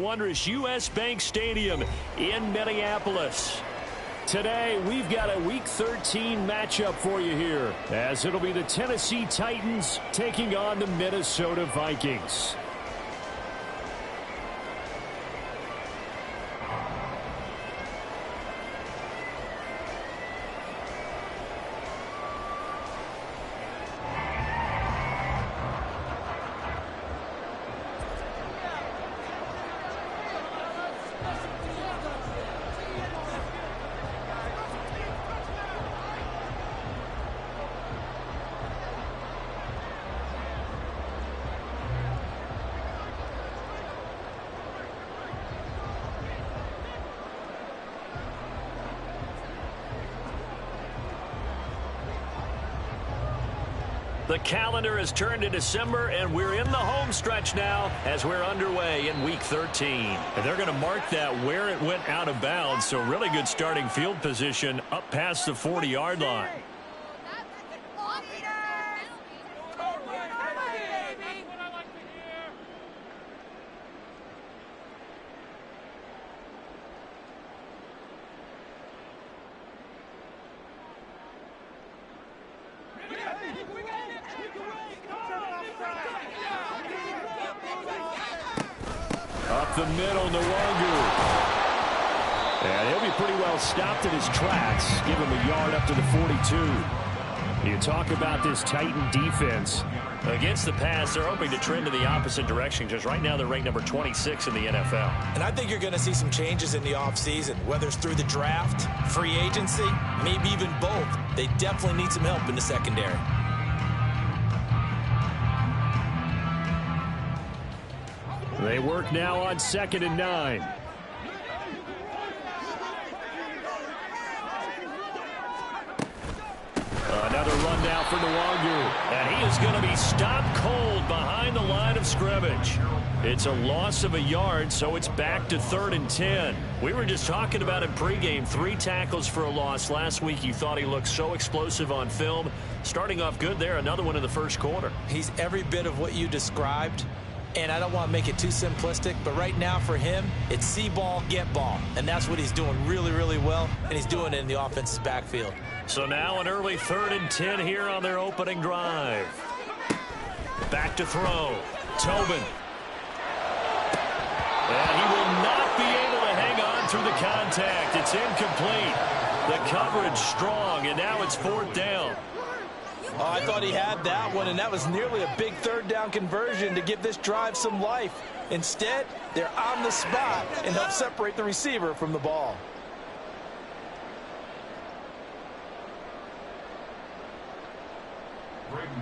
wondrous U.S. Bank Stadium in Minneapolis. Today, we've got a Week 13 matchup for you here, as it'll be the Tennessee Titans taking on the Minnesota Vikings. The calendar has turned to December, and we're in the home stretch now as we're underway in Week 13. And they're going to mark that where it went out of bounds, so really good starting field position up past the 40-yard line. Up the middle, Nwangu. And he'll be pretty well stopped in his tracks. Give him a yard up to the 42. You talk about this Titan defense. Against the pass, they're hoping to trend in the opposite direction, because right now they're ranked number 26 in the NFL. And I think you're going to see some changes in the offseason, whether it's through the draft, free agency, maybe even both. They definitely need some help in the secondary. They work now on 2nd and 9. Another run now for Nwangu. And he is going to be stopped cold behind the line of scrimmage. It's a loss of a yard, so it's back to 3rd and 10. We were just talking about him pregame. 3 tackles for a loss. Last week you thought he looked so explosive on film. Starting off good there. Another one in the first quarter. He's every bit of what you described. And I don't want to make it too simplistic, but right now for him, it's see ball, get ball. And that's what he's doing really, really well, and he's doing it in the offense's backfield. So now an early 3rd and 10 here on their opening drive. Back to throw. Tobin. And he will not be able to hang on through the contact. It's incomplete. The coverage strong, and now it's 4th down. Oh, I thought he had that one, and that was nearly a big 3rd down conversion to give this drive some life. Instead, they're on the spot and help separate the receiver from the ball.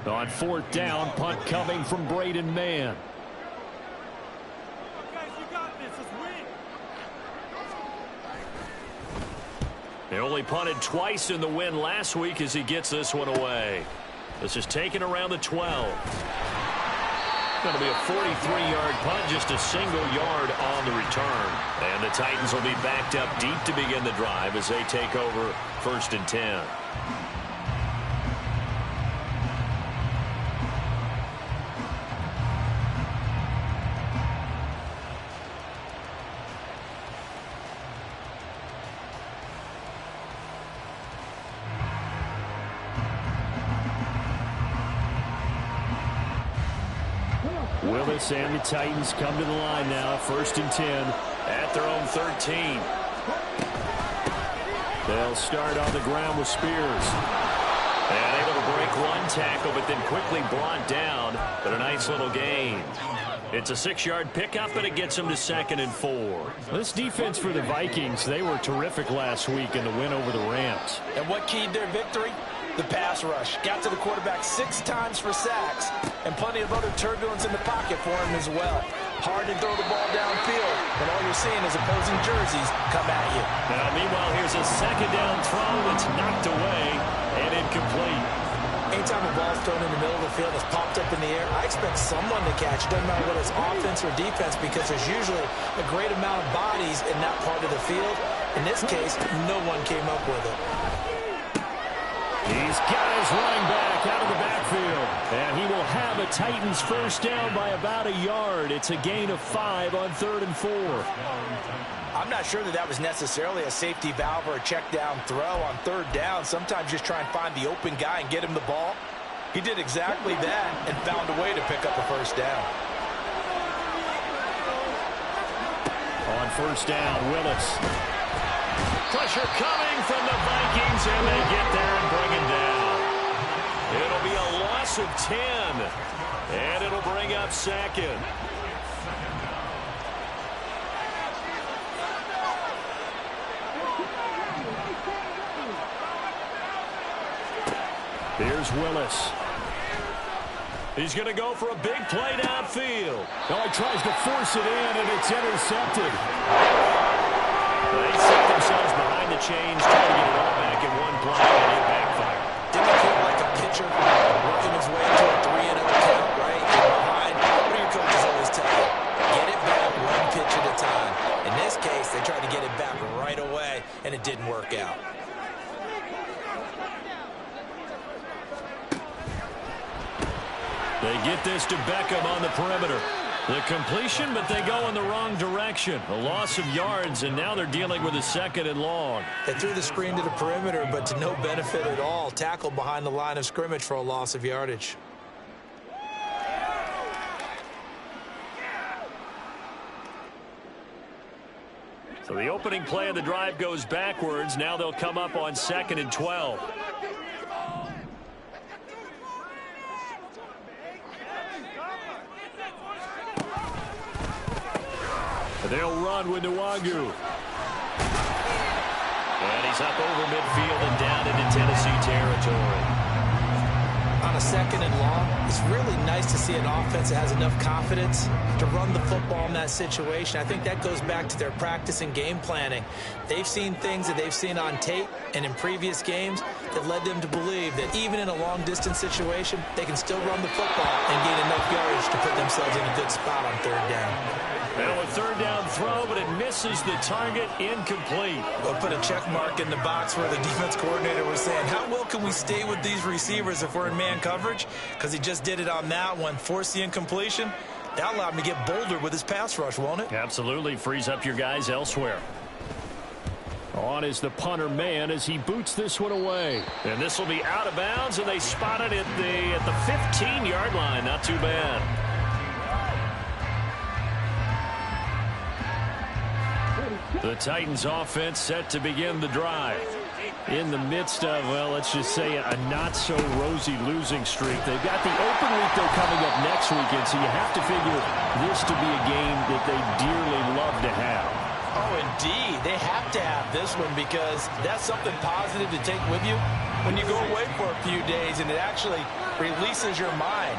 On 4th down, punt coming from Braden Mann. They only punted twice in the win last week as he gets this one away. This is taken around the 12. Going to be a 43-yard punt, just a single yard on the return. And the Titans will be backed up deep to begin the drive as they take over 1st and 10. Willis and the Titans come to the line now. 1st and 10 at their own 13. They'll start on the ground with Spears. And able to break one tackle, but then quickly brought down. But a nice little gain. It's a 6-yard pickup, and it gets them to 2nd and 4. This defense for the Vikings, they were terrific last week in the win over the Rams. And what keyed their victory? The pass rush. Got to the quarterback 6 times for sacks, and plenty of other turbulence in the pocket for him as well. Hard to throw the ball downfield, and all you're seeing is opposing jerseys come at you. Now, meanwhile, here's a 2nd down throw that's knocked away and incomplete. Anytime a ball's thrown in the middle of the field, it's popped up in the air, I expect someone to catch it. Doesn't matter whether it's offense or defense, because there's usually a great amount of bodies in that part of the field. In this case, no one came up with it. He's got his running back out of the backfield. And he will have a Titans first down by about a yard. It's a gain of 5 on 3rd and 4. I'm not sure that was necessarily a safety valve or a check down throw on 3rd down. Sometimes just try and find the open guy and get him the ball. He did exactly that and found a way to pick up a first down. On 1st down, Willis. Pressure coming from the Vikings, and they get there and bring him down. It'll be a loss of 10, and it'll bring up 2nd. Here's Willis. He's going to go for a big play downfield. Oh, he tries to force it in, and it's intercepted. They set themselves behind the chains, trying to get it all back in one play, and it backfired. Didn't feel like a pitcher working his way to a 3-0 count, right? You're behind. What do your coaches always tell you? Get it back one pitch at a time. In this case, they tried to get it back right away, and it didn't work out. They get this to Beckham on the perimeter. The completion, but they go in the wrong direction. A loss of yards, and now they're dealing with a 2nd and long. They threw the screen to the perimeter, but to no benefit at all. Tackled behind the line of scrimmage for a loss of yardage. So the opening play of the drive goes backwards. Now they'll come up on 2nd and 12. They'll run with Nwangu. And he's up over midfield and down into Tennessee territory. On a 2nd and long, it's really nice to see an offense that has enough confidence to run the football in that situation. I think that goes back to their practice and game planning. They've seen things that they've seen on tape and in previous games that led them to believe that even in a long-distance situation, they can still run the football and gain enough yardage to put themselves in a good spot on 3rd down. Now a 3rd down throw, but it misses the target, incomplete. We'll put a check mark in the box where the defense coordinator was saying, how well can we stay with these receivers if we're in man coverage? Because he just did it on that one, forced the incompletion. That allowed him to get bolder with his pass rush, won't it? Absolutely, frees up your guys elsewhere. On is the punter man as he boots this one away. And this will be out of bounds, and they spot it at the 15-yard line. Not too bad. The Titans offense set to begin the drive. In the midst of, well, let's just say a not-so-rosy losing streak. They've got the open week, though, coming up next weekend, so you have to figure this to be a game that they dearly love to have. Oh, indeed. They have to have this one because that's something positive to take with you when you go away for a few days, and it actually releases your mind.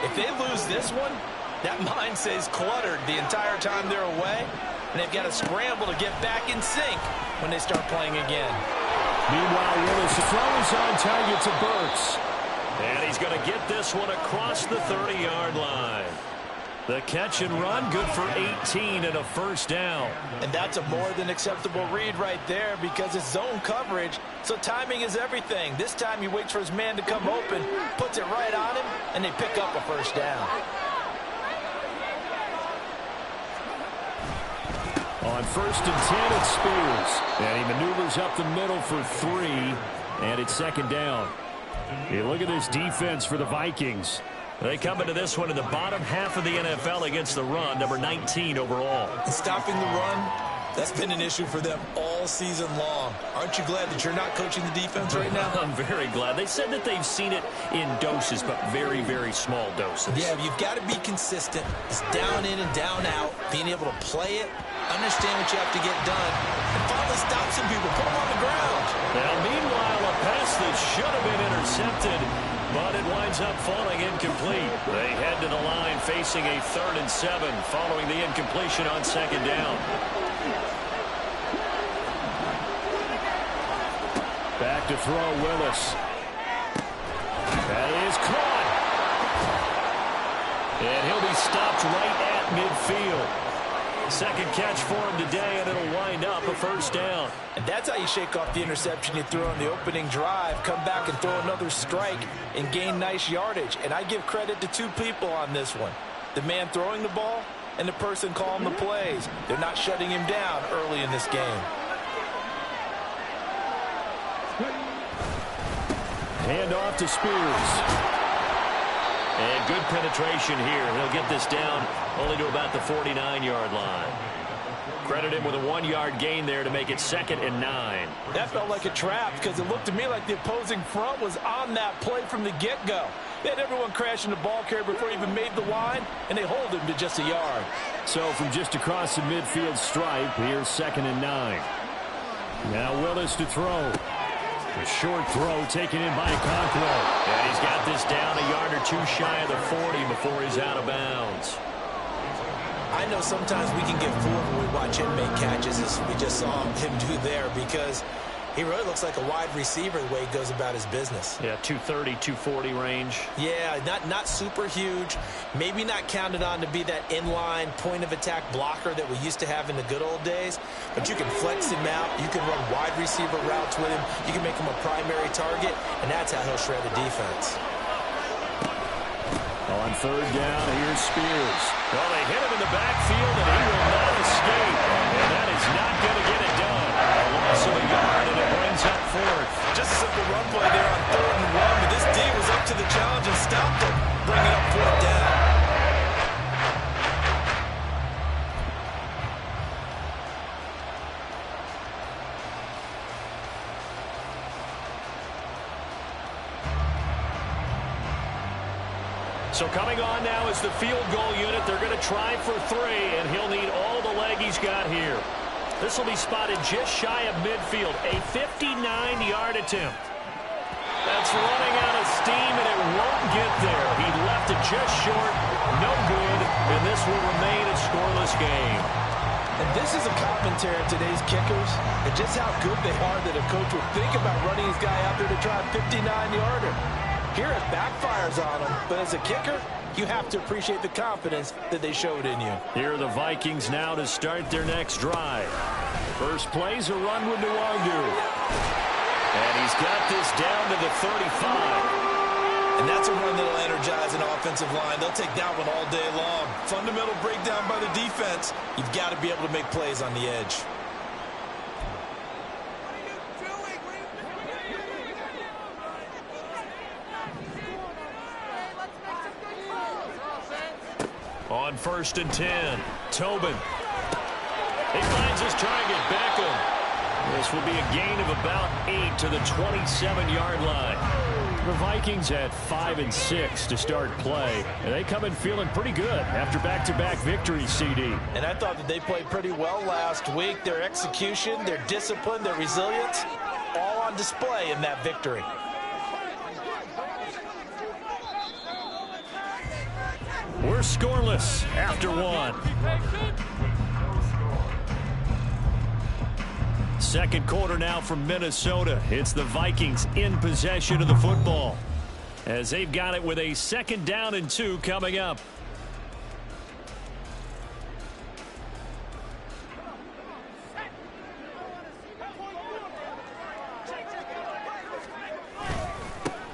If they lose this one, that mind stays cluttered the entire time they're away, and they've got to scramble to get back in sync when they start playing again. Meanwhile, Willis throws on target to Burks. And he's going to get this one across the 30-yard line. The catch and run, good for 18 and a first down. And that's a more than acceptable read right there because it's zone coverage, so timing is everything. This time he waits for his man to come open, puts it right on him, and they pick up a first down. On 1st and 10, it's Spears. And he maneuvers up the middle for 3, and it's 2nd down. You look at this defense for the Vikings. They come into this one in the bottom half of the NFL against the run, number 19 overall. And stopping the run, that's been an issue for them all season long. Aren't you glad that you're not coaching the defense right now? I'm very glad. They said that they've seen it in doses, but very, very small doses. Yeah, you've got to be consistent. It's down in and down out, being able to play it, understand what you have to get done, and finally stop some people, put them on the ground. Now, meanwhile, a pass that should have been intercepted, but it winds up falling incomplete. They head to the line facing a 3rd and 7 following the incompletion on 2nd down. Back to throw, Willis. That is caught. And he'll be stopped right at midfield. Second catch for him today, and it'll wind up a first down. And that's how you shake off the interception you threw on the opening drive, come back and throw another strike and gain nice yardage. And I give credit to two people on this one. The man throwing the ball and the person calling the plays. They're not shutting him down early in this game. Hand off to Spears. And good penetration here. He'll get this down only to about the 49-yard line. Credit him with a 1-yard gain there to make it 2nd and 9. That felt like a trap because it looked to me like the opposing front was on that play from the get-go. They had everyone crashing the ball carrier before he even made the line, and they hold him to just a yard. So from just across the midfield stripe, here's 2nd and 9. Now Willis to throw. A short throw taken in by Okonkwo. And he's got this down a yard or two shy of the 40 before he's out of bounds. I know sometimes we can get fooled when we watch him make catches, as we just saw him do there, because he really looks like a wide receiver the way he goes about his business. Yeah, 230, 240 range. Yeah, not super huge. Maybe not counted on to be that inline point-of-attack blocker that we used to have in the good old days. But you can flex him out. You can run wide receiver routes with him. You can make him a primary target, and that's how he'll shred a defense. On 3rd down, here's Spears. Well, they hit him in the backfield, and he will not escape. And that is not going to get it done. A loss of a yard, and it brings up 4th. Just a simple run play there on 3rd and 1, but this D was up to the challenge and stopped him, bringing up 4th down. So coming on now is the field goal unit. They're going to try for 3, and he'll need all the leg he's got here. This will be spotted just shy of midfield. A 59-yard attempt. That's running out of steam, and it won't get there. He left it just short. No good, and this will remain a scoreless game. And this is a commentary on today's kickers and just how good they are that a coach would think about running his guy out there to try a 59-yarder. Here it backfires on him, but as a kicker, you have to appreciate the confidence that they showed in you. Here are the Vikings now to start their next drive. First play's a run with Nwangu. And he's got this down to the 35. And that's a run that'll energize an offensive line. They'll take that one all day long. Fundamental breakdown by the defense. You've got to be able to make plays on the edge. On 1st and 10, Tobin. He finds his target, Beckham. This will be a gain of about 8 to the 27-yard line. The Vikings had 5 and 6 to start play, and they come in feeling pretty good after back-to-back victories, CD. And I thought that they played pretty well last week. Their execution, their discipline, their resilience, all on display in that victory. We're scoreless after 1. Second quarter now from Minnesota. It's the Vikings in possession of the football as they've got it with a 2nd down and 2 coming up.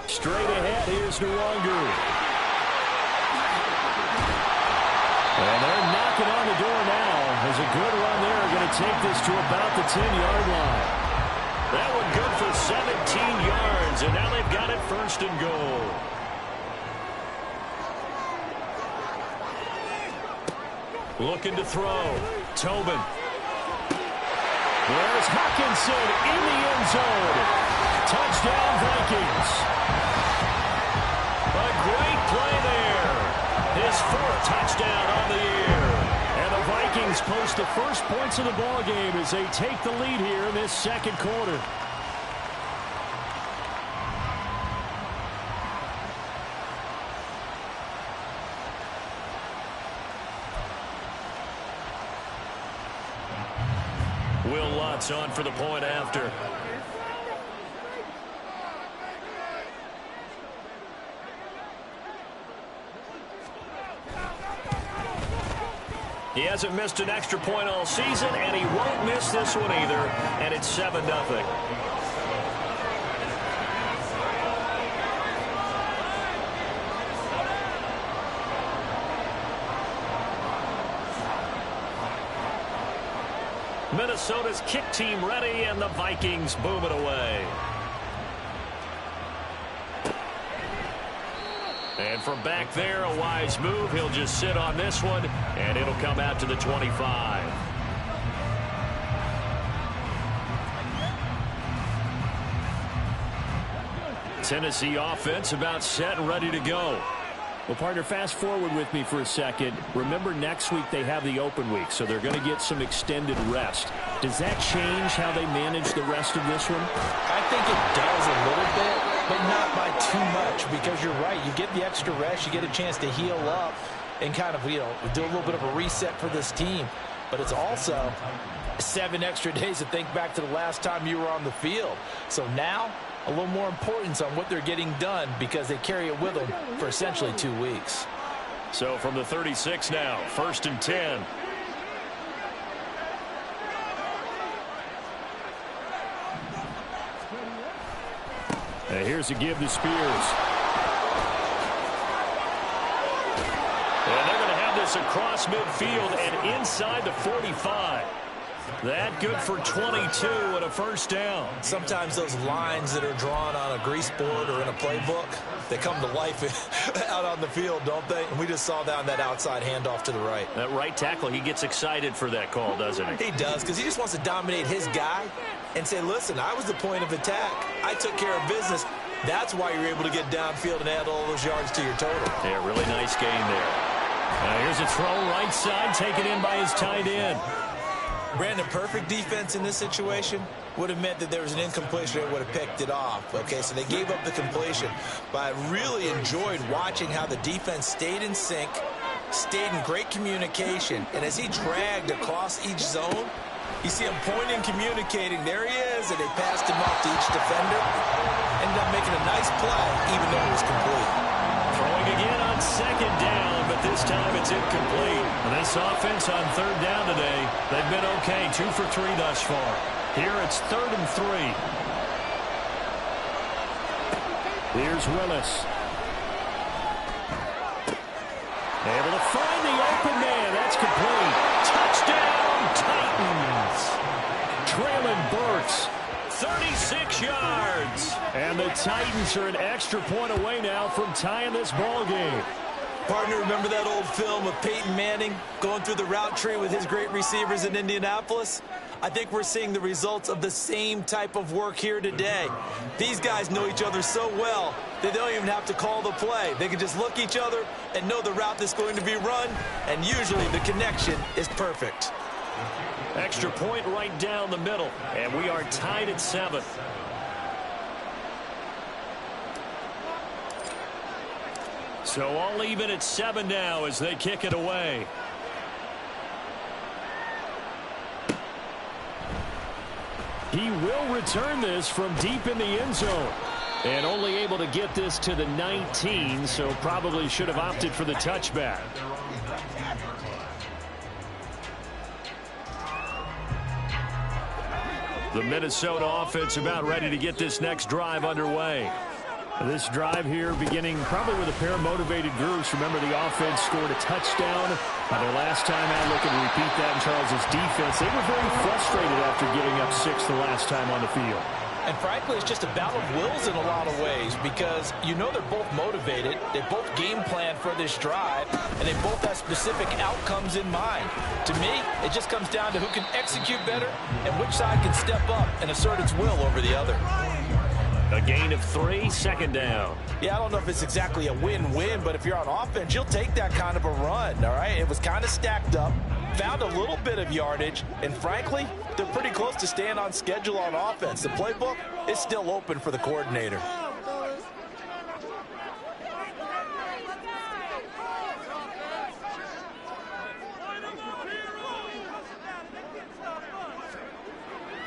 Straight ahead, here's Nwangu. And they're knocking on the door now. There's a good run there. Going to take this to about the 10-yard line. That one good for 17 yards, and now they've got it 1st and goal. Looking to throw. Tobin. There's Hockenson in the end zone. Touchdown, Vikings. A great play there. His 4th touchdown on the year. And the Vikings post the first points of the ball game as they take the lead here in this 2nd quarter. Will Lutz on for the point after. He hasn't missed an extra point all season, and he won't miss this one either, and it's 7-0. Minnesota's kick team ready, and the Vikings boom it away. And from back there, a wise move. He'll just sit on this one, and it'll come out to the 25. Tennessee offense about set and ready to go. Well, partner, fast forward with me for a second. Remember, next week they have the open week, so they're going to get some extended rest. Does that change how they manage the rest of this one? I think it does a little bit, but not by too much, because you're right. You get the extra rest, you get a chance to heal up and kind of, do a little bit of a reset for this team. But it's also 7 extra days to think back to the last time you were on the field. So now, a little more importance on what they're getting done because they carry it with them for essentially 2 weeks. So from the 36 now, 1st and 10. And here's a give to Spears. And they're going to have this across midfield and inside the 45. That good for 22 and a first down. Sometimes those lines that are drawn on a grease board or in a playbook, they come to life out on the field, don't they? And we just saw that on that outside handoff to the right. That right tackle, he gets excited for that call, doesn't he? He does, because he just wants to dominate his guy and say, listen, I was the point of attack. I took care of business. That's why you're able to get downfield and add all those yards to your total. Yeah, really nice game there. Here's a throw right side, taken in by his tight end. Brandon, perfect defense in this situation would have meant that there was an incompletion and would have picked it off. Okay, so they gave up the completion. But I really enjoyed watching how the defense stayed in sync, stayed in great communication. And as he dragged across each zone, you see him pointing, communicating. There he is, and they passed him off to each defender. Ended up making a nice play, even though it was complete. Throwing again on 2nd down, but this time it's incomplete. And this offense on 3rd down today, they've been okay, 2 for 3 thus far. Here it's 3rd and 3. Here's Willis. Able to find the open man. That's complete. Touchdown, Titans. Traylon Burks. 36 yards. And the Titans are an extra point away now from tying this ball game. Partner, remember that old film of Peyton Manning going through the route tree with his great receivers in Indianapolis? I think we're seeing the results of the same type of work here today. These guys know each other so well, they don't even have to call the play. They can just look each other and know the route that's going to be run, and usually the connection is perfect. Extra point right down the middle, and we are tied at 7. So all even at 7 now as they kick it away. He will return this from deep in the end zone. And only able to get this to the 19, so probably should have opted for the touchback. The Minnesota offense about ready to get this next drive underway. This drive here beginning probably with a pair of motivated groups. Remember, the offense scored a touchdown. Their last time out, looking to repeat that in Charles's defense. They were very frustrated after giving up 6 the last time on the field. And frankly, it's just a battle of wills in a lot of ways because they're both motivated. They both game plan for this drive, and they both have specific outcomes in mind. To me, it just comes down to who can execute better and which side can step up and assert its will over the other. A gain of 3, 2nd down. Yeah, I don't know if it's exactly a win-win, but if you're on offense, you'll take that kind of a run, all right? It was kind of stacked up, found a little bit of yardage, and frankly, they're pretty close to staying on schedule on offense. The playbook is still open for the coordinator.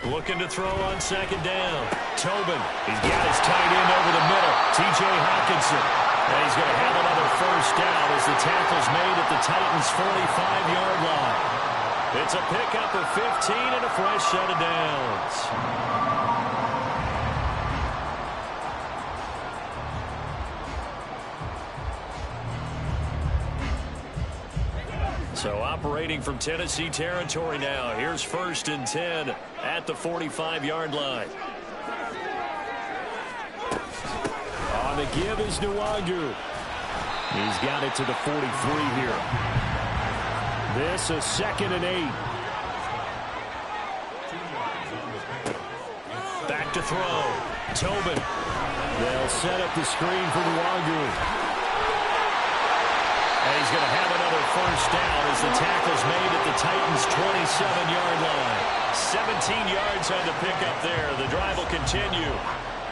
Looking to throw on 2nd down. Tobin, he's got his tight end over the middle. T.J. Hockenson. And he's going to have another first down as the tackle's made at the Titans' 45-yard line. It's a pickup of 15 and a fresh set of downs. So operating from Tennessee territory now. Here's 1st and 10 at the 45-yard line. On the give is Nwogu. He's got it to the 43 here. This is 2nd and 8. Back to throw. Tobin. They'll set up the screen for Nwogu. And he's going to have another first down as the tackle's made at the Titans' 27-yard line. 17 yards on the pickup there. The drive will continue.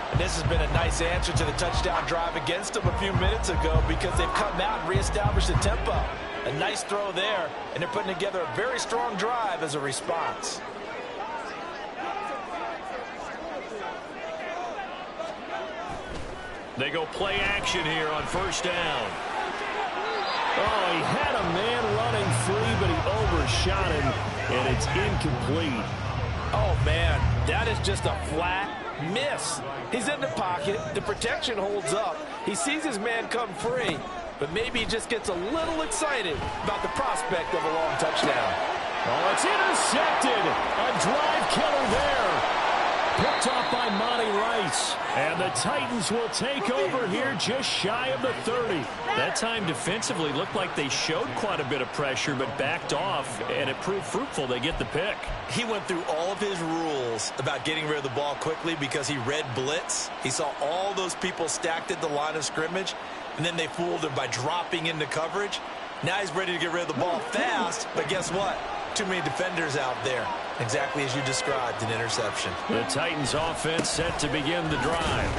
And this has been a nice answer to the touchdown drive against them a few minutes ago because they've come out and reestablished the tempo. A nice throw there, and they're putting together a very strong drive as a response. They go play action here on first down. Oh, he had a man running free, but he overshot him, and it's incomplete. Oh, man, that is just a flat miss. He's in the pocket. The protection holds up. He sees his man come free, but maybe he just gets a little excited about the prospect of a long touchdown. Oh, it's intercepted. A drive killer there. Picked off by Monty Rice. And the Titans will take over here just shy of the 30. That time defensively looked like they showed quite a bit of pressure but backed off, and it proved fruitful. They get the pick. He went through all of his rules about getting rid of the ball quickly because he read blitz. He saw all those people stacked at the line of scrimmage, and then they fooled him by dropping into coverage. Now he's ready to get rid of the ball fast, but guess what? Too many defenders out there. Exactly as you described, an interception. The Titans offense set to begin the drive.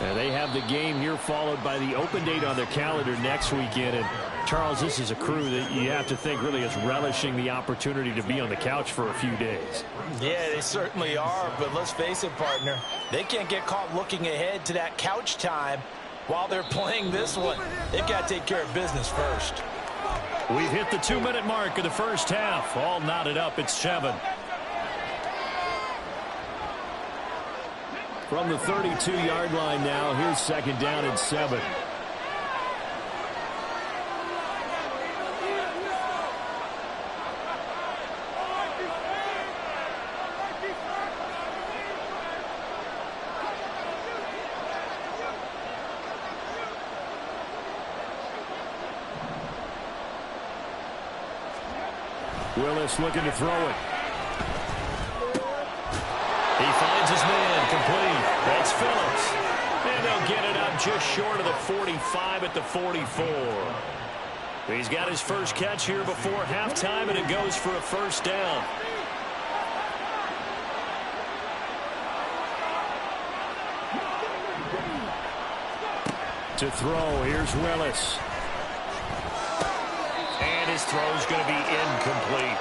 And they have the game here followed by the open date on their calendar next weekend. And Charles, this is a crew that you have to think really is relishing the opportunity to be on the couch for a few days. Yeah, they certainly are. But let's face it, partner, they can't get caught looking ahead to that couch time while they're playing this one. They've got to take care of business first. We've hit the 2-minute mark of the first half. All knotted up at 7. From the 32-yard line now, here's 2nd down and 7. Willis looking to throw it. He finds his man, complete. That's Phillips. And they'll get it up just short of the 45 at the 44. He's got his first catch here before halftime, and it goes for a first down. To throw, here's Willis. And his throw's going to be incomplete.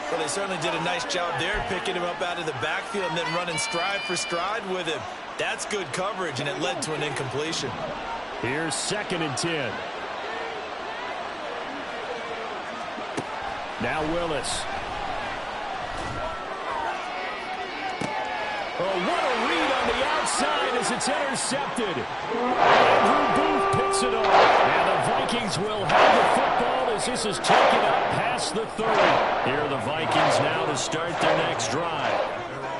Well, they certainly did a nice job there, picking him up out of the backfield and then running stride for stride with him. That's good coverage, and it led to an incompletion. Here's 2nd and 10. Now Willis. Oh, what a read on the outside as it's intercepted. Andrew Booth picks it off. And the Vikings will have the football as this is taken up past the 30. Here are the Vikings now to start their next drive.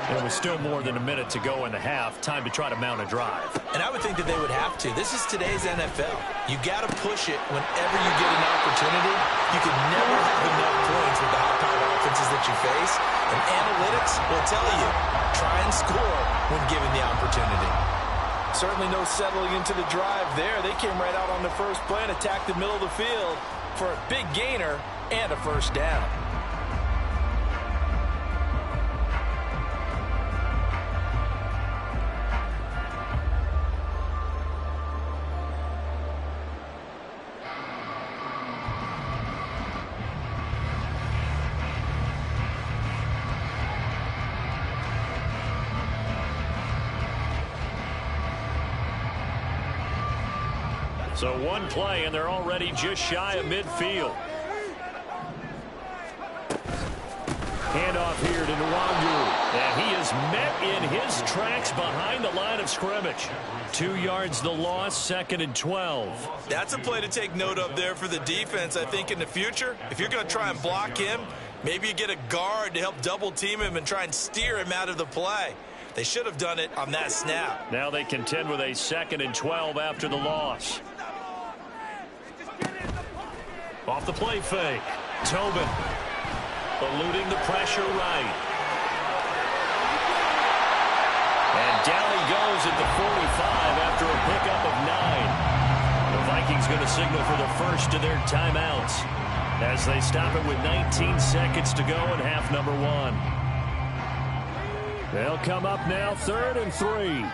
There was still more than a minute to go in the half. Time to try to mount a drive. And I would think that they would have to. This is today's NFL. You got to push it whenever you get an opportunity. You can never have enough points with the high-powered offenses that you face. And analytics will tell you, try and score when given the opportunity. Certainly no settling into the drive there. They came right out on the first play and attacked the middle of the field for a big gainer and a first down. So one play, and they're already just shy of midfield. Handoff here to Nwangu. And he is met in his tracks behind the line of scrimmage. 2 yards the loss, 2nd and 12. That's a play to take note of there for the defense, I think, in the future. If you're going to try and block him, maybe you get a guard to help double team him and try and steer him out of the play. They should have done it on that snap. Now they contend with a 2nd and 12 after the loss. Off the play fake. Tobin eluding the pressure right. And down he goes at the 45 after a pickup of 9. The Vikings going to signal for the first of their timeouts as they stop it with 19 seconds to go in half number 1. They'll come up now 3rd and 3.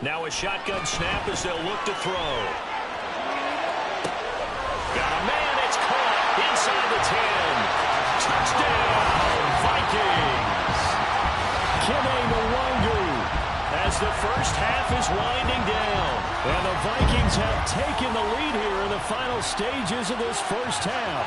Now a shotgun snap as they'll look to throw. Got a man, it's caught inside the 10. Touchdown, Vikings. Kene Nwangu as the first half is winding down. And the Vikings have taken the lead here in the final stages of this first half.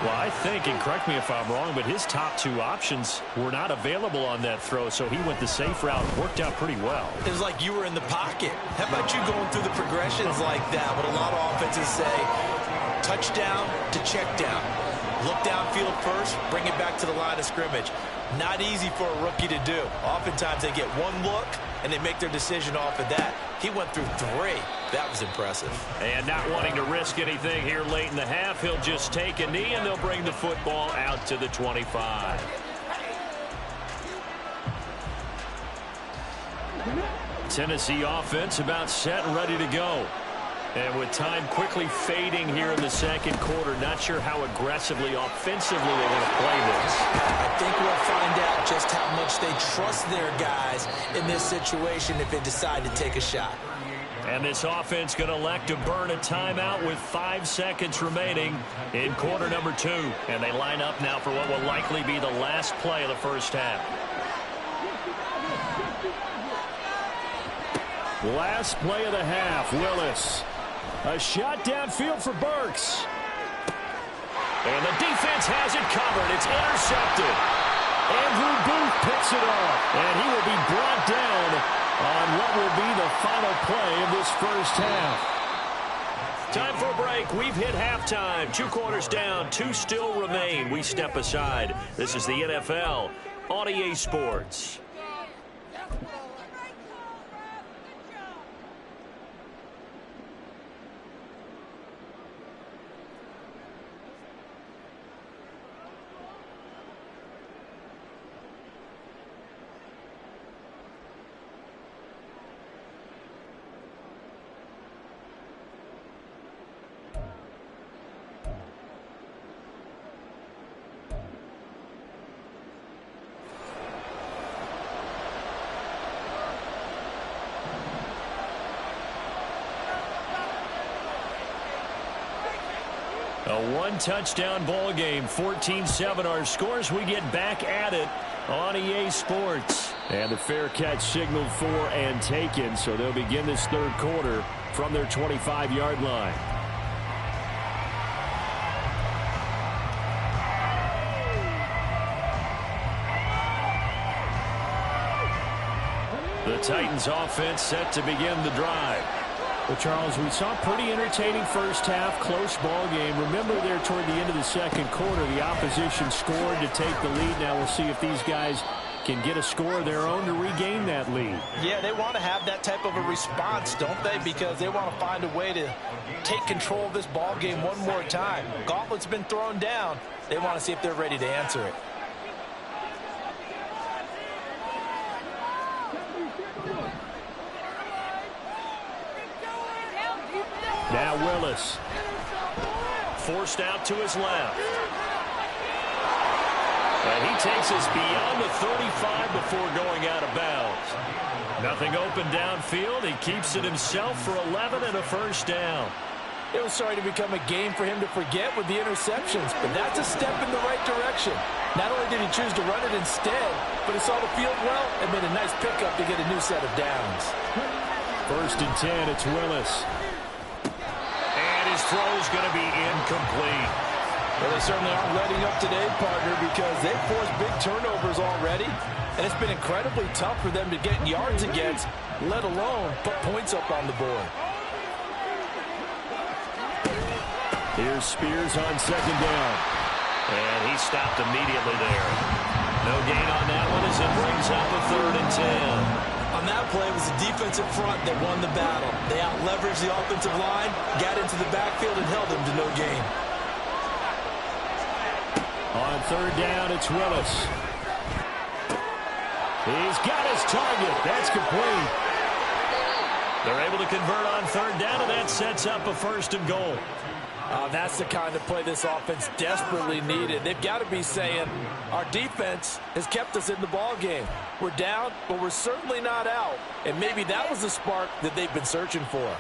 Well, I think, and correct me if I'm wrong, but his top 2 options were not available on that throw, so he went the safe route. Worked out pretty well. It was like you were in the pocket. How about you going through the progressions like that? What a lot of offenses say, touchdown to check down. Look downfield first, bring it back to the line of scrimmage. Not easy for a rookie to do. Oftentimes they get one look, and they make their decision off of that. He went through 3. That was impressive. And not wanting to risk anything here late in the half, he'll just take a knee, and they'll bring the football out to the 25. Tennessee offense about set and ready to go. And with time quickly fading here in the second quarter, not sure how aggressively, offensively they want to play this. I think we'll find out just how much they trust their guys in this situation if they decide to take a shot. And this offense going to elect to burn a timeout with 5 seconds remaining in quarter number 2. And they line up now for what will likely be the last play of the first half. Last play of the half, Willis. A shot downfield for Burks. And the defense has it covered. It's intercepted. Andrew Booth picks it off. And he will be brought down on what will be the final play of this first half. Time for a break. We've hit halftime. 2 quarters down. 2 still remain. We step aside. This is the NFL on EA Sports. A 1-touchdown ball game, 14-7 our scores. We get back at it on EA Sports. And the fair catch signaled for and taken, so they'll begin this third quarter from their 25-yard line. The Titans offense set to begin the drive. Well, Charles, we saw a pretty entertaining first half, close ball game. Remember there toward the end of the second quarter, the opposition scored to take the lead. Now we'll see if these guys can get a score of their own to regain that lead. Yeah, they want to have that type of a response, don't they? Because they want to find a way to take control of this ball game one more time. Gauntlet's been thrown down. They want to see if they're ready to answer it. Now Willis. Forced out to his left. And he takes us beyond the 35 before going out of bounds. Nothing open downfield. He keeps it himself for 11 and a first down. It was starting to become a game for him to forget with the interceptions, but that's a step in the right direction. Not only did he choose to run it instead, but he saw the field well and made a nice pickup to get a new set of downs. First and 10, it's Willis. And his throw's going to be incomplete. Well, they certainly aren't letting up today, partner, because they've forced big turnovers already, and it's been incredibly tough for them to get yards against, let alone put points up on the board. Here's Spears on second down. And he stopped immediately there. No gain on that one as it brings up a 3rd and 10. On that play, it was the defensive front that won the battle. They out-leveraged the offensive line, got into the backfield, and held them to no gain. On 3rd down, it's Willis. He's got his target. That's complete. They're able to convert on 3rd down, and that sets up a 1st and goal. That's the kind of play this offense desperately needed. They've got to be saying, our defense has kept us in the ball game. We're down, but we're certainly not out. And maybe that was the spark that they've been searching for.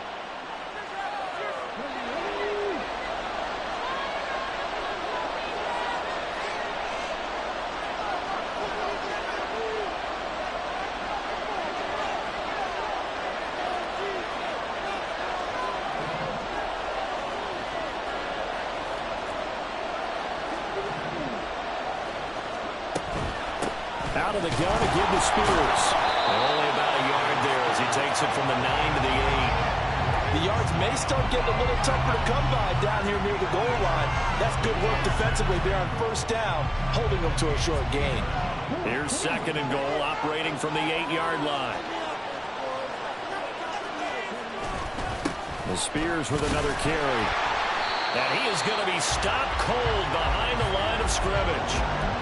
Out of the gun to give to Spears. Only about a yard there as he takes it from the 9 to the 8. The yards may start getting a little tougher to come by down here near the goal line. That's good work defensively there on 1st down, holding them to a short gain. Here's 2nd and goal, operating from the 8-yard line. The Spears with another carry. And he is going to be stopped cold behind the line of scrimmage.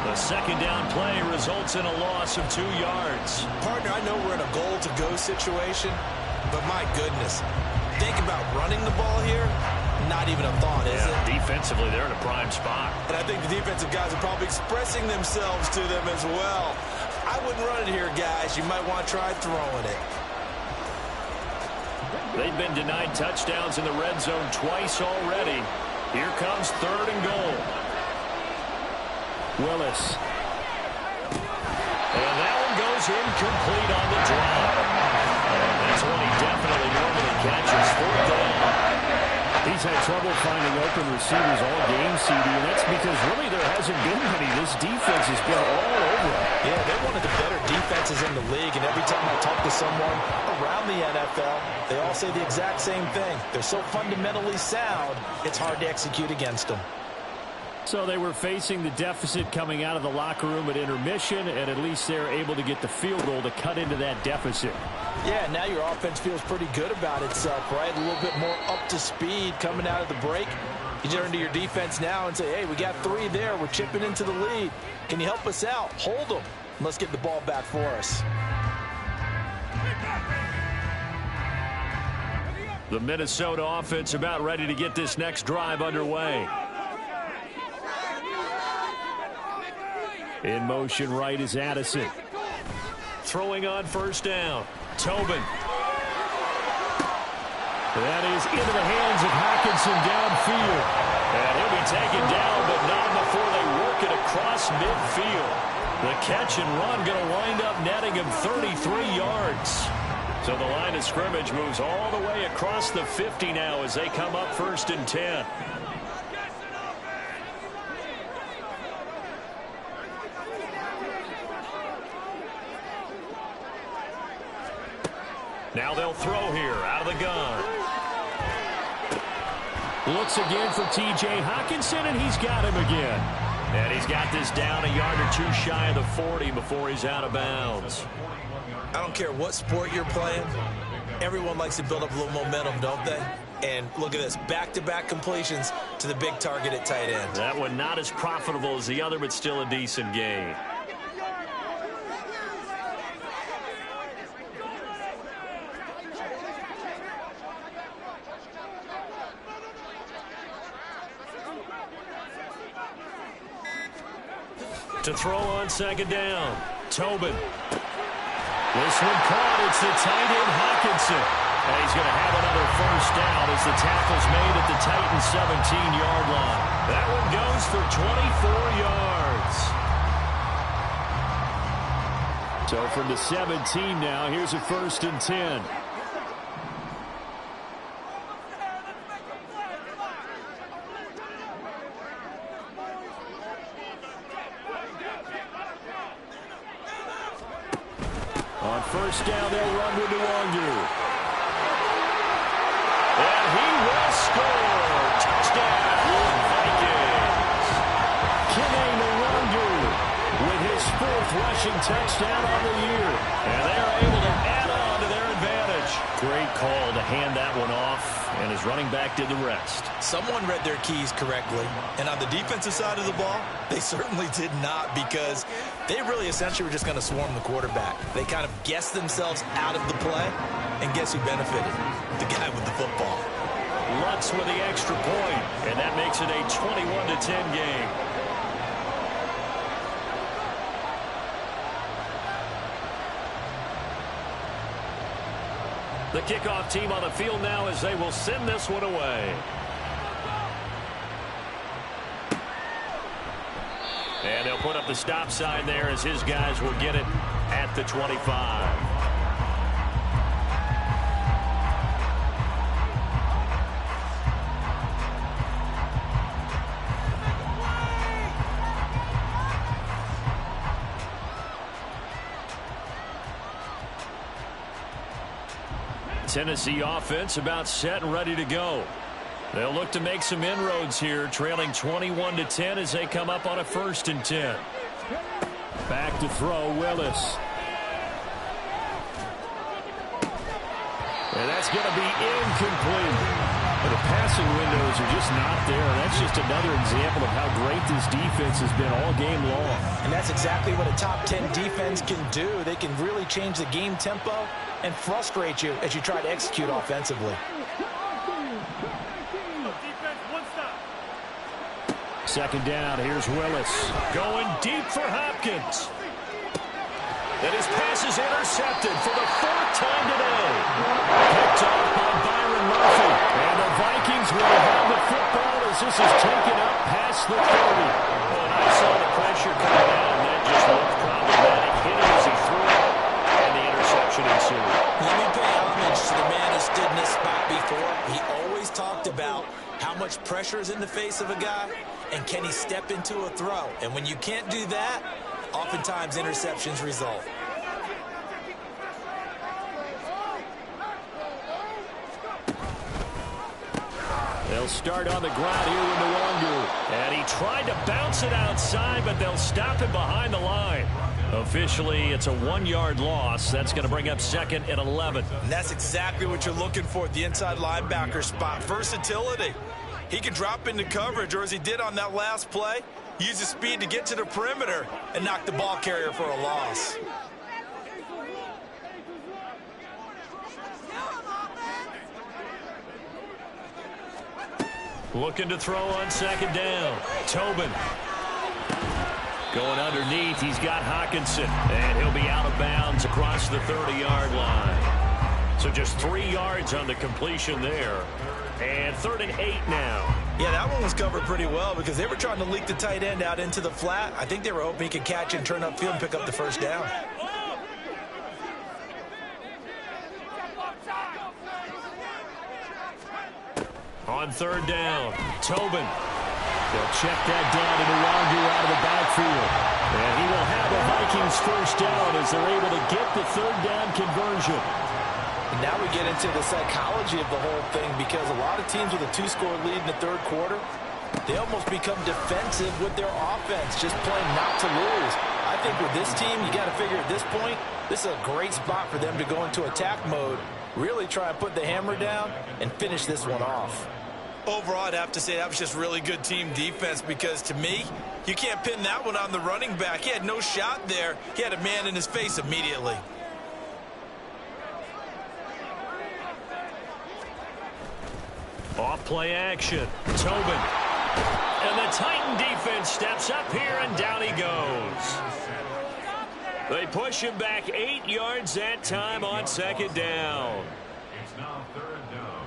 The 2nd down play results in a loss of 2 yards. Partner, I know we're in a goal-to-go situation, but my goodness, think about running the ball here. Not even a thought, is it? Defensively, they're in a prime spot. And I think the defensive guys are probably expressing themselves to them as well. I wouldn't run it here, guys. You might want to try throwing it. They've been denied touchdowns in the red zone twice already. Here comes 3rd and goal. Willis. And that one goes incomplete on the drop. And that's one he definitely normally catches. 4th down. He's had trouble finding open receivers all game, CD, and that's because really there hasn't been many. This defense has been all over him. Yeah, they're one of the better defenses in the league, and every time I talk to someone around the NFL, they all say the exact same thing. They're so fundamentally sound, it's hard to execute against them. So they were facing the deficit coming out of the locker room at intermission, and at least they're able to get the field goal to cut into that deficit. Yeah, now your offense feels pretty good about itself, right? A little bit more up to speed coming out of the break. You turn to your defense now and say, hey, we got 3 there. We're chipping into the lead. Can you help us out? Hold them. Let's get the ball back for us. The Minnesota offense about ready to get this next drive underway. In motion right is Addison. Throwing on 1st down. Tobin. That is into the hands of Hockenson downfield. And he'll be taken down, but not before they work it across midfield. The catch and run going to wind up netting him 33 yards. So the line of scrimmage moves all the way across the 50 now as they come up 1st and 10. Now they'll throw here out of the gun. Looks again for T.J. Hockenson, and he's got him again. And he's got this down a yard or 2 shy of the 40 before he's out of bounds. I don't care what sport you're playing. Everyone likes to build up a little momentum, don't they? And look at this, back-to-back completions to the big target at tight end. That one not as profitable as the other, but still a decent gain. To throw on second down. Tobin. This one caught. It's the tight end Hockenson. And he's going to have another first down as the tackle's made at the Titans' 17-yard line. That one goes for 24 yards. So from the 17 now, here's a 1st and 10. On first down, they'll run with Nwangu. And he will score. Touchdown, Vikings. Kene Nwangu with his 4th rushing touchdown on the year. And they are able to add on to their advantage. Great call to hand that one off, and his running back did the rest. Someone read their keys correctly, and on the defensive side of the ball, they certainly did not, because they really essentially were just going to swarm the quarterback. They kind of guessed themselves out of the play, and guess who benefited? The guy with the football. Lutz with the extra point, and that makes it a 21-10 game. The kickoff team on the field now as they will send this one away. And they'll put up the stop sign there as his guys will get it at the 25. Tennessee offense about set and ready to go. They'll look to make some inroads here, trailing 21-10 as they come up on a 1st and 10. Back to throw, Willis. And that's going to be incomplete. The passing windows are just not there. That's just another example of how great this defense has been all game long. And that's exactly what a top 10 defense can do. They can really change the game tempo and frustrate you as you try to execute offensively. Second down, here's Willis. Going deep for Hopkins. And his pass is intercepted for the 4th time today. Picked off by Byron Murphy. And the Vikings will have the football as this is taken up past the 30. Well, I saw the pressure coming out, and that just looked problematic. Hit it as he threw it, and the interception ensued. Let me pay homage to the man who stood in this spot before. He always talked about how much pressure is in the face of a guy, and can he step into a throw. And when you can't do that, oftentimes interceptions result. They'll start on the ground here with Nwangu. And he tried to bounce it outside, but they'll stop him behind the line. Officially, it's a 1-yard loss. That's going to bring up 2nd and 11. And that's exactly what you're looking for at the inside linebacker spot. Versatility. He can drop into coverage, or as he did on that last play, use his speed to get to the perimeter and knock the ball carrier for a loss. Looking to throw on second down. Tobin. Going underneath, he's got Hockenson. And he'll be out of bounds across the 30-yard line. So just 3 yards on the completion there. And 3rd and 8 now. Yeah, that one was covered pretty well because they were trying to leak the tight end out into the flat. I think they were hoping he could catch and turn upfield and pick up the first down. On 3rd down, Tobin. They'll check that down to Nwangu out of the backfield. And he will have the Vikings first down as they're able to get the 3rd down conversion. And now we get into the psychology of the whole thing, because a lot of teams with a 2-score lead in the 3rd quarter, they almost become defensive with their offense, just playing not to lose. I think with this team, you got to figure at this point, this is a great spot for them to go into attack mode, really try and put the hammer down and finish this one off. Overall, I'd have to say that was just really good team defense, because to me, you can't pin that one on the running back. He had no shot there. He had a man in his face immediately. Off play action. Tobin. And the Titan defense steps up here, and down he goes. They push him back 8 yards that time on second down. It's now third down.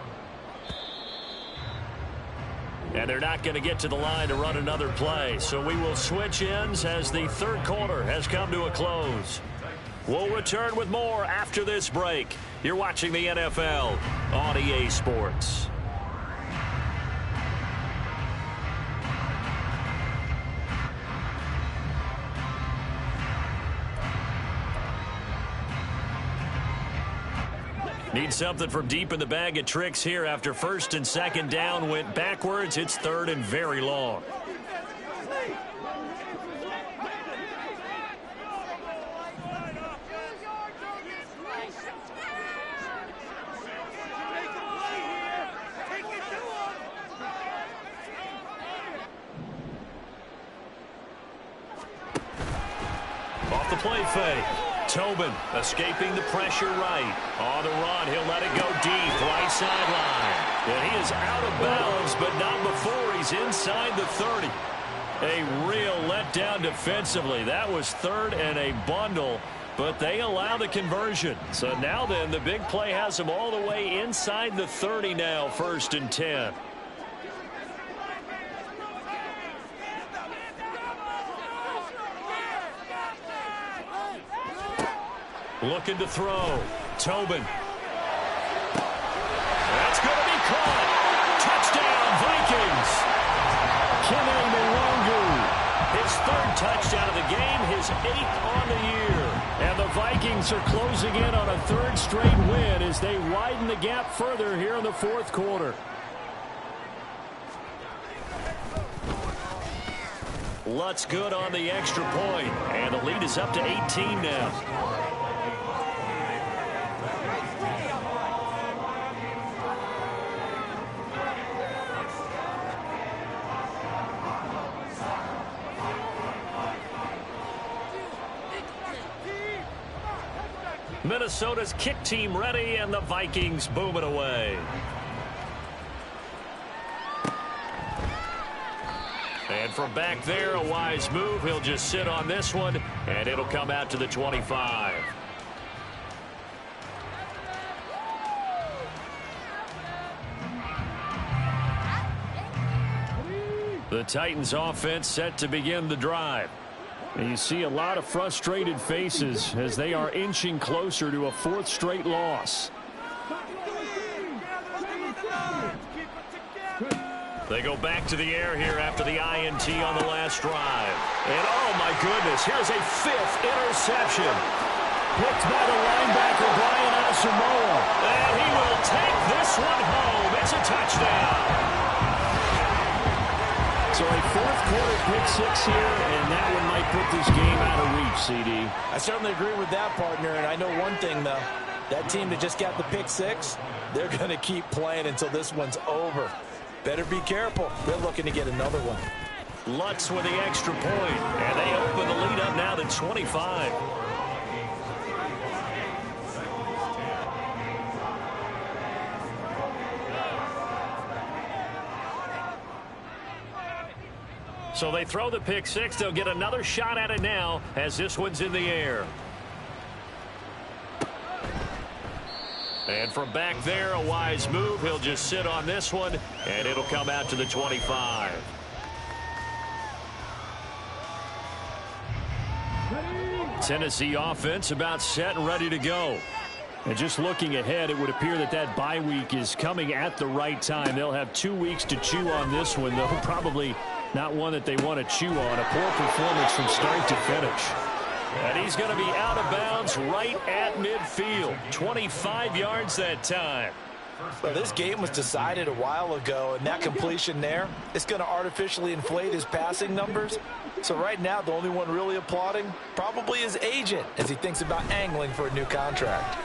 And they're not going to get to the line to run another play. So we will switch ends as the third quarter has come to a close. We'll return with more after this break. You're watching the NFL on EA Sports. Need something from deep in the bag of tricks here after first and second down went backwards. It's third and very long. Off the play fake. Tobin escaping the pressure right. On the run, he'll let it go deep, right sideline. And he is out of bounds, but not before he's inside the 30. A real letdown defensively. That was third and a bundle, but they allow the conversion. So now then, the big play has them all the way inside the 30 now, first and 10. Looking to throw. Tobin. That's going to be caught. Touchdown, Vikings. Kene Nwangwu. His third touchdown of the game, his 8th on the year. And the Vikings are closing in on a third straight win as they widen the gap further here in the fourth quarter. Lutz good on the extra point, and the lead is up to 18 now. Minnesota's kick team ready, and the Vikings boom it away. And from back there, a wise move. He'll just sit on this one, and it'll come out to the 25. The Titans offense set to begin the drive. And you see a lot of frustrated faces as they are inching closer to a 4th straight loss. They go back to the air here after the INT on the last drive. And oh my goodness, here's a 5th interception. Picked by the linebacker, Brian Asamoah. And he will take this one home. It's a touchdown. So a 4th quarter pick 6 here, and that one might put this game out of reach, CD. I certainly agree with that, partner, and I know one thing, though. That team that just got the pick 6, they're going to keep playing until this one's over. Better be careful. They're looking to get another one. Lutz with the extra point, and they open the lead up now to 25. So they throw the pick 6. They'll get another shot at it now as this one's in the air. And from back there, a wise move. He'll just sit on this one, and it'll come out to the 25. Tennessee offense about set and ready to go. And just looking ahead, it would appear that that bye week is coming at the right time. They'll have 2 weeks to chew on this one, though probably not one that they want to chew on. A poor performance from start to finish. And he's going to be out of bounds right at midfield. 25 yards that time. Well, this game was decided a while ago, and that completion there, it's going to artificially inflate his passing numbers. So right now, the only one really applauding probably his agent as he thinks about angling for a new contract.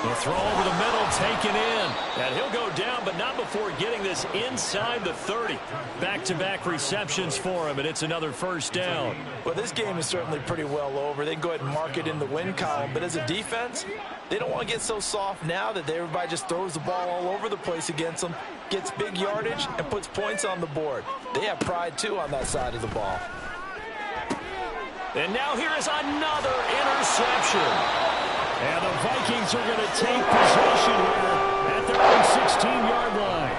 The throw over the middle, taken in. And he'll go down, but not before getting this inside the 30. Back-to-back receptions for him, and it's another first down. Well, this game is certainly pretty well over. They can go ahead and mark it in the win column. But as a defense, they don't want to get so soft now that everybody just throws the ball all over the place against them, gets big yardage, and puts points on the board. They have pride, too, on that side of the ball. And now here is another interception. And the Vikings are going to take possession here at their own 16-yard line.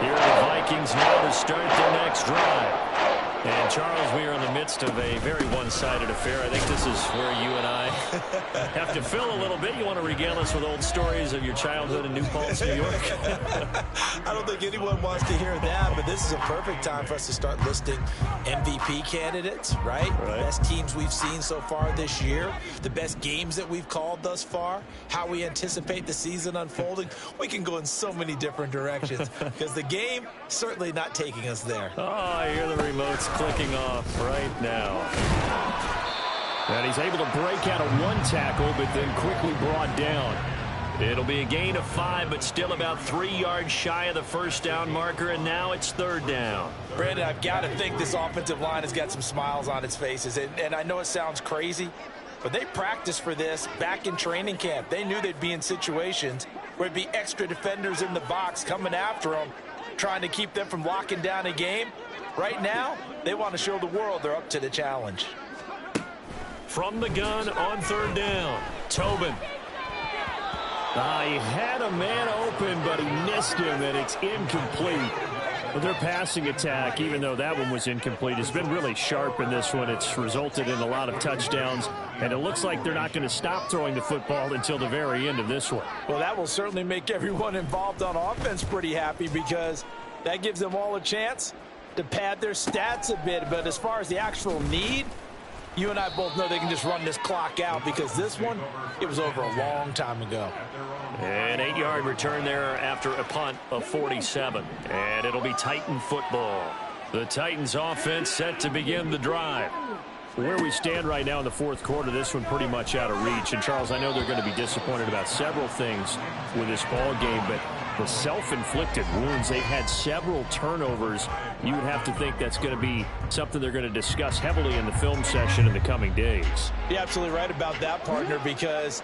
Here are the Vikings now to start their next drive. And, Charles, we are in the midst of a very one-sided affair. I think this is where you and I have to fill a little bit. You want to regale us with old stories of your childhood in New Paltz, New York? I don't think anyone wants to hear that, but this is a perfect time for us to start listing MVP candidates, right? The best teams we've seen so far this year, the best games that we've called thus far, how we anticipate the season unfolding. We can go in so many different directions because the game certainly not taking us there. Oh, I hear the remotes clicking off right now. And he's able to break out of one tackle, but then quickly brought down. It'll be a gain of 5, but still about 3 yards shy of the first down marker, and now it's third down. Brandon, I've got to think this offensive line has got some smiles on its faces, and I know it sounds crazy, but they practiced for this back in training camp. They knew they'd be in situations where it'd be extra defenders in the box coming after them, trying to keep them from locking down a game. Right now, they want to show the world they're up to the challenge. From the gun on third down, Tobin. He had a man open, but he missed him, and it's incomplete. But their passing attack, even though that one was incomplete, has been really sharp in this one. It's resulted in a lot of touchdowns, and it looks like they're not going to stop throwing the football until the very end of this one. Well, that will certainly make everyone involved on offense pretty happy because that gives them all a chance to pad their stats a bit. But as far as the actual need, you and I both know they can just run this clock out because this one, it was over a long time ago. An 8-yard return there after a punt of 47. And it'll be Titan football. The Titans offense set to begin the drive. Where we stand right now in the fourth quarter, this one pretty much out of reach. And, Charles, I know they're going to be disappointed about several things with this ball game, but the self-inflicted wounds, they've had several turnovers. You would have to think that's going to be something they're going to discuss heavily in the film session in the coming days. You're absolutely right about that, partner, because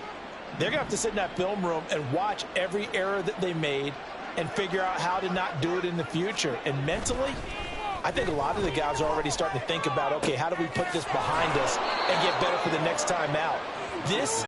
they're going to have to sit in that film room and watch every error that they made and figure out how to not do it in the future. And mentally, I think a lot of the guys are already starting to think about, okay, how do we put this behind us and get better for the next time out? This